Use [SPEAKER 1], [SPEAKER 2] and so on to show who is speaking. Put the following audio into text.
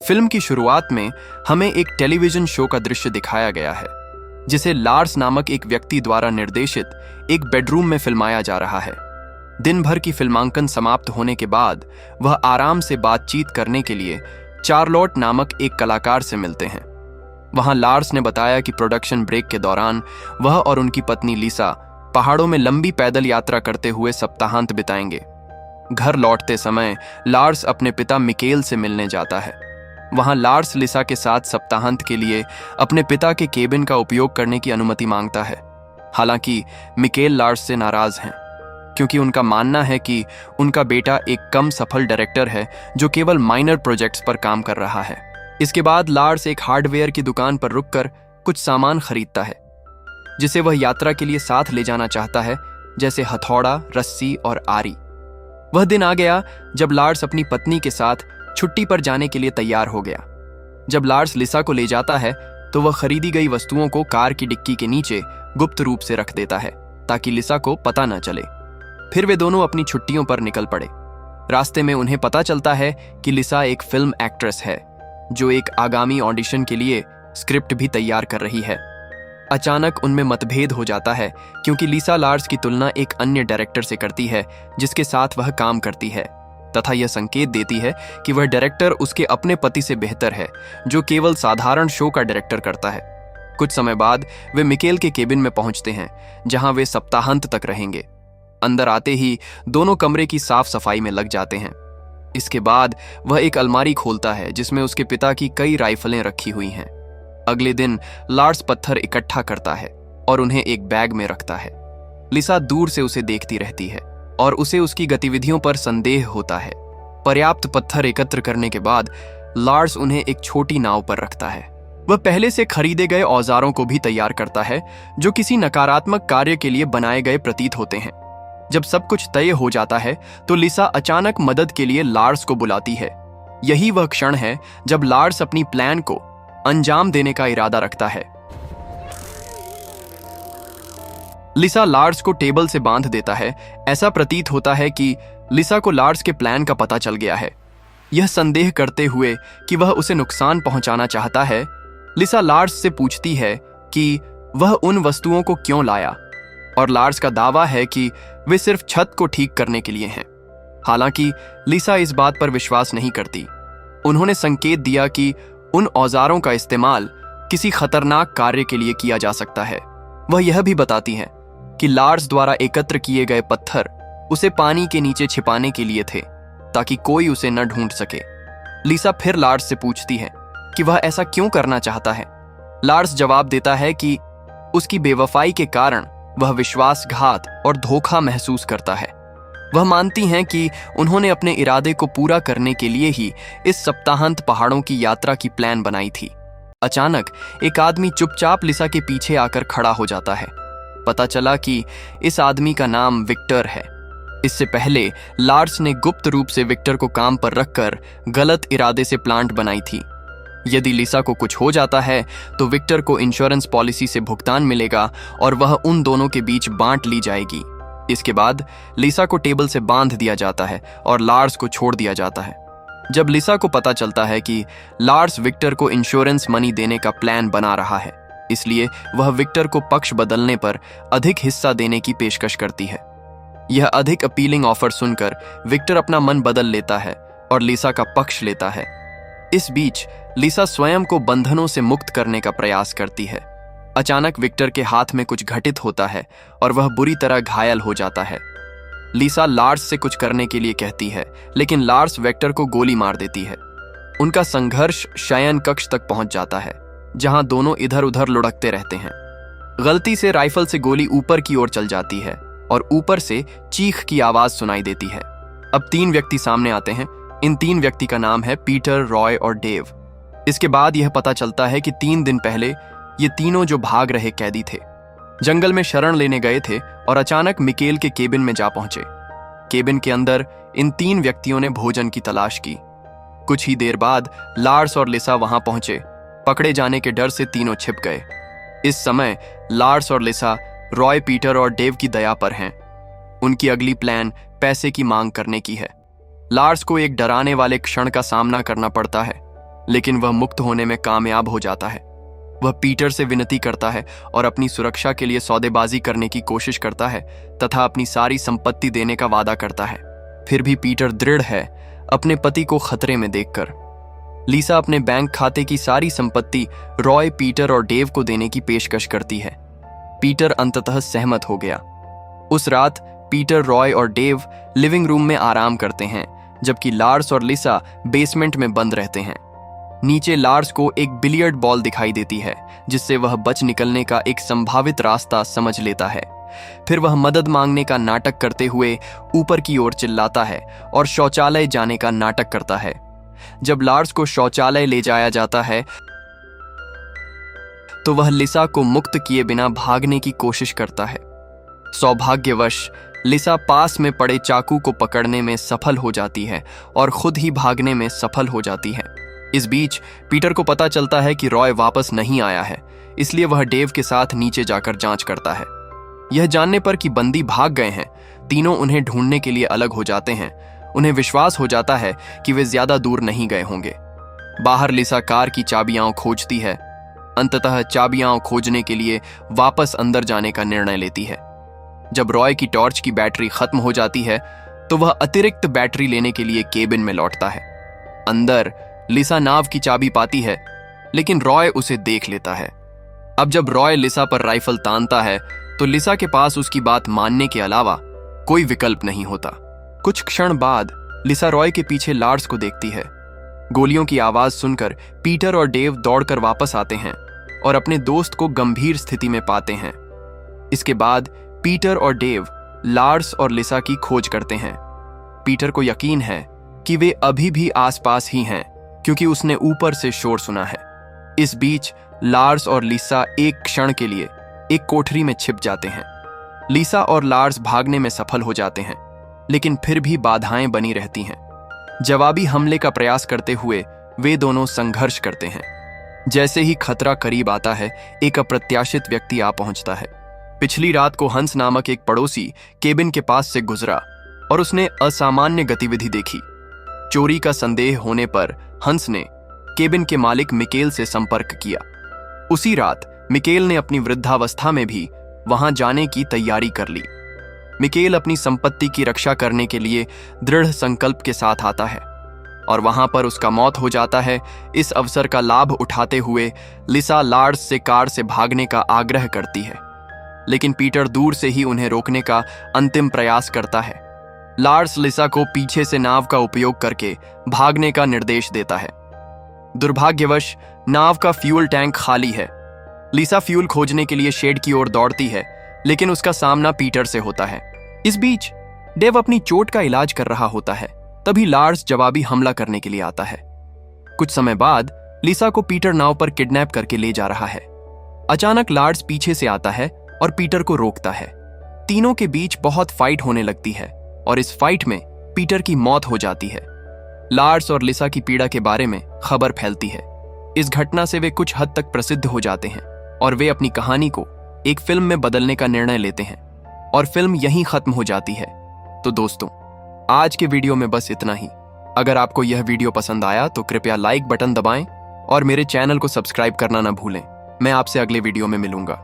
[SPEAKER 1] Film की शुरुआत में हमें एक टेलीविजन शो का दृश्य दिखाया गया है जिसे लार्स नामक एक व्यक्ति द्वारा निर्देशित एक बेडरूम में फिल्माया जा रहा है। दिन भर की फिल्मांकन समाप्त होने के बाद वह आराम से बातचीत करने के लिए चार्लोट नामक एक कलाकार से मिलते हैं। वहां लार्स ने बताया कि प्रोडक्शन ब्रेक के दौरान वह और उनकी पत्नी लिसा पहाड़ों में लंबी पैदल यात्रा करते हुए सप्ताहांत बिताएंगे। घर लौटते समय लार्स अपने पिता मिकेल से मिलने जाता है। वहां लार्स लिसा के साथ सप्ताहांत के लिए अपने पिता के केबिन का उपयोग करने की अनुमति मांगता है। हालांकि मिकेल लार्स से नाराज हैं क्योंकि उनका मानना है कि उनका बेटा एक कम सफल डायरेक्टर है जो केवल माइनर प्रोजेक्ट्स पर काम कर रहा है। इसके बाद लार्स एक हार्डवेयर की दुकान पर रुककर कुछ सामान खरीदता है जिसे वह यात्रा के लिए साथ ले जाना चाहता है, जैसे हथौड़ा, रस्सी और आरी। वह दिन आ गया जब लार्स अपनी पत्नी के साथ छुट्टी पर जाने के लिए तैयार हो गया। जब लार्स लिसा को ले जाता है तो वह खरीदी गई वस्तुओं को कार की डिक्की के नीचे गुप्त रूप से रख देता है ताकि लिसा को पता न चले। फिर वे दोनों अपनी छुट्टियों पर निकल पड़े। रास्ते में उन्हें पता चलता है कि लिसा एक फिल्म एक्ट्रेस है जो एक आगामी ऑडिशन के लिए स्क्रिप्ट भी तैयार कर रही है। अचानक उनमें मतभेद हो जाता है क्योंकि लिसा लार्स की तुलना एक अन्य डायरेक्टर से करती है जिसके साथ वह काम करती है, तथा यह संकेत देती है कि वह डायरेक्टर उसके अपने पति से बेहतर है जो केवल साधारण शो का डायरेक्टर करता है। कुछ समय बाद वे मिकेल के केबिन में पहुंचते हैं जहां वे सप्ताहांत तक रहेंगे। अंदर आते ही दोनों कमरे की साफ सफाई में लग जाते हैं। इसके बाद वह एक अलमारी खोलता है जिसमें उसके पिता की कई राइफलें रखी हुई हैं। अगले दिन लार्स पत्थर इकट्ठा करता है और उन्हें एक बैग में रखता है। लिसा दूर से उसे देखती रहती है और उसे उसकी गतिविधियों पर संदेह होता है। पर्याप्त पत्थर एकत्र करने के बाद लार्स उन्हें एक छोटी नाव पर रखता है। वह पहले से खरीदे गए औजारों को भी तैयार करता है जो किसी नकारात्मक कार्य के लिए बनाए गए प्रतीत होते हैं। जब सब कुछ तय हो जाता है तो लिसा अचानक मदद के लिए लार्स को बुलाती है। यही वह क्षण है जब लार्स अपनी प्लान को अंजाम देने का इरादा रखता है। लिसा लार्स को टेबल से बांध देता है। ऐसा प्रतीत होता है कि लिसा को लार्स के प्लान का पता चल गया है। यह संदेह करते हुए कि वह उसे नुकसान पहुंचाना चाहता है, लिसा लार्स से पूछती है कि वह उन वस्तुओं को क्यों लाया, और लार्स का दावा है कि वे सिर्फ छत को ठीक करने के लिए हैं। हालांकि लिसा इस बात पर विश्वास नहीं करती। उन्होंने संकेत दिया कि उन औजारों का इस्तेमाल किसी खतरनाक कार्य के लिए किया जा सकता है। वह यह भी बताती हैं कि लार्स द्वारा एकत्र किए गए पत्थर उसे पानी के नीचे छिपाने के लिए थे ताकि कोई उसे न ढूंढ सके। लिसा फिर लार्स से पूछती है कि वह ऐसा क्यों करना चाहता है। लार्स जवाब देता है कि उसकी बेवफाई के कारण वह विश्वासघात और धोखा महसूस करता है। वह मानती हैं कि उन्होंने अपने इरादे को पूरा करने के लिए ही इस सप्ताहांत पहाड़ों की यात्रा की प्लान बनाई थी। अचानक एक आदमी चुपचाप लिसा के पीछे आकर खड़ा हो जाता है। पता चला कि इस आदमी का नाम विक्टर है। इससे पहले लार्स ने गुप्त रूप से विक्टर को काम पर रखकर गलत इरादे से प्लांट बनाई थी। यदि लिसा को कुछ हो जाता है तो विक्टर को इंश्योरेंस पॉलिसी से भुगतान मिलेगा और वह उन दोनों के बीच बांट ली जाएगी। इसके बाद लिसा को टेबल से बांध दिया जाता है और लार्स को छोड़ दिया जाता है। जब लिसा को पता चलता है कि लार्स विक्टर को इंश्योरेंस मनी देने का प्लान बना रहा है, इसलिए वह विक्टर को पक्ष बदलने पर अधिक हिस्सा देने की पेशकश करती है। यह अधिक अपीलिंग ऑफर सुनकर विक्टर अपना मन बदल लेता है और लिसा का पक्ष लेता है। इस बीच लिसा स्वयं को बंधनों से मुक्त करने का प्रयास करती है। अचानक विक्टर के हाथ में कुछ घटित होता है और वह बुरी तरह घायल हो जाता है। लिसा लार्स से कुछ करने के लिए कहती है, लेकिन लार्स विक्टर को गोली मार देती है। उनका संघर्ष शयन कक्ष तक पहुंच जाता है जहां दोनों इधर उधर लुढ़कते रहते हैं। गलती से राइफल से गोली ऊपर की ओर चल जाती है और ऊपर से चीख की आवाज सुनाई देती है। अब 3 व्यक्ति सामने आते हैं। इन 3 व्यक्ति का नाम है पीटर, रॉय और डेव। इसके बाद यह पता चलता है कि 3 दिन पहले ये तीनों जो भाग रहे कैदी थे, जंगल में शरण लेने गए थे और अचानक मिकेल के केबिन में जा पहुंचे। केबिन के अंदर इन 3 व्यक्तियों ने भोजन की तलाश की। कुछ ही देर बाद लार्स और लिसा वहां पहुंचे। पकड़े जाने के डर से तीनों छिप गए। इस समय लार्स और लिसा रॉय, पीटर और डेव की दया पर हैं। उनकी अगली प्लान पैसे की मांग करने की है। लार्स को एक डराने वाले क्षण का सामना करना पड़ता है। लेकिन वह मुक्त होने में कामयाब हो जाता है। वह पीटर से विनती करता है और अपनी सुरक्षा के लिए सौदेबाजी करने की कोशिश करता है तथा अपनी सारी संपत्ति देने का वादा करता है। फिर भी पीटर दृढ़ है अपने पति को खतरे में देखकर। लिसा अपने बैंक खाते की सारी संपत्ति रॉय, पीटर और डेव को देने की पेशकश करती है। पीटर अंततः सहमत हो गया। उस रात पीटर, रॉय और डेव लिविंग रूम में आराम करते हैं, जबकि लार्स और लिसा बेसमेंट में बंद रहते हैं। नीचे लार्स को एक बिलियर्ड बॉल दिखाई देती है, जिससे वह बच निकलने का एक संभावित रास्ता समझ लेता है। फिर वह मदद मांगने का नाटक करते हुए ऊपर की ओर चिल्लाता है और शौचालय जाने का नाटक करता है। जब लार्स को शौचालय ले जाया जाता है तो वह लिसा को मुक्त किए बिना भागने की कोशिश करता है। सौभाग्यवश लिसा पास में पड़े चाकू को पकड़ने में सफल हो जाती है और खुद ही भागने में सफल हो जाती है। इस बीच पीटर को पता चलता है कि रॉय वापस नहीं आया है, इसलिए वह डेव के साथ नीचे जाकर जांच करता है। यह जानने पर कि बंदी भाग गए हैं, तीनों उन्हें ढूंढने के लिए अलग हो जाते हैं। उन्हें विश्वास हो जाता है कि वे ज्यादा दूर नहीं गए होंगे। बाहर लिसा कार की चाबियां खोजती है। अंततः चाबियां खोजने के लिए वापस अंदर जाने का निर्णय लेती है। जब रॉय की टॉर्च की बैटरी खत्म हो जाती है तो वह अतिरिक्त बैटरी लेने के लिए केबिन में लौटता है। अंदर लिसा नाव की चाबी पाती है, लेकिन रॉय उसे देख लेता है। अब जब रॉय लिसा पर राइफल तानता है तो लिसा के पास उसकी बात मानने के अलावा कोई विकल्प नहीं होता। कुछ क्षण बाद लिसा रॉय के पीछे लार्स को देखती है। गोलियों की आवाज सुनकर पीटर और डेव दौड़कर वापस आते हैं और अपने दोस्त को गंभीर स्थिति में पाते हैं। इसके बाद पीटर और डेव लार्स और लिसा की खोज करते हैं। पीटर को यकीन है कि वे अभी भी आसपास ही हैं, क्योंकि उसने ऊपर से शोर सुना है। इस बीच लार्स और लिसा एक क्षण के लिए एक कोठरी में छिप जाते हैं। लिसा और लार्स भागने में सफल हो जाते हैं, लेकिन फिर भी बाधाएं बनी रहती हैं। जवाबी हमले का प्रयास करते हुए वे दोनों संघर्ष करते हैं। जैसे ही खतरा करीब आता है, एक अप्रत्याशित व्यक्ति आ पहुंचता है। पिछली रात को हंस नामक एक पड़ोसी केबिन के पास से गुजरा और उसने असामान्य गतिविधि देखी। चोरी का संदेह होने पर हंस ने केबिन के मालिक मिकेल से संपर्क किया। उसी रात मिकेल ने अपनी वृद्धावस्था में भी वहां जाने की तैयारी कर ली। मिकेल अपनी संपत्ति की रक्षा करने के लिए दृढ़ संकल्प के साथ आता है और वहां पर उसका मौत हो जाता है। इस अवसर का लाभ उठाते हुए लिसा लार्स से कार से भागने का आग्रह करती है, लेकिन पीटर दूर से ही उन्हें रोकने का अंतिम प्रयास करता है। लार्स लिसा को पीछे से नाव का उपयोग करके भागने का निर्देश देता है। दुर्भाग्यवश नाव का फ्यूल टैंक खाली है। लिसा फ्यूल खोजने के लिए शेड की ओर दौड़ती है, लेकिन उसका सामना पीटर से होता है। इस बीच डेव अपनी चोट का इलाज कर रहा होता है। तभी लार्स जवाबी हमला करने के लिए आता है। कुछ समय बाद लिसा को पीटर नाव पर किडनैप करके ले जा रहा है। अचानक लार्स पीछे से आता है और पीटर को रोकता है। तीनों के बीच बहुत फाइट होने लगती है और इस फाइट में पीटर की मौत हो जाती है। लार्स और लिसा की पीड़ा के बारे में खबर फैलती है। इस घटना से वे कुछ हद तक प्रसिद्ध हो जाते हैं और वे अपनी कहानी को एक फिल्म में बदलने का निर्णय लेते हैं और फिल्म यहीं खत्म हो जाती है। तो दोस्तों, आज के वीडियो में बस इतना ही। अगर आपको यह वीडियो पसंद आया तो कृपया लाइक बटन दबाएं और मेरे चैनल को सब्सक्राइब करना ना भूलें। मैं आपसे अगले वीडियो में मिलूंगा।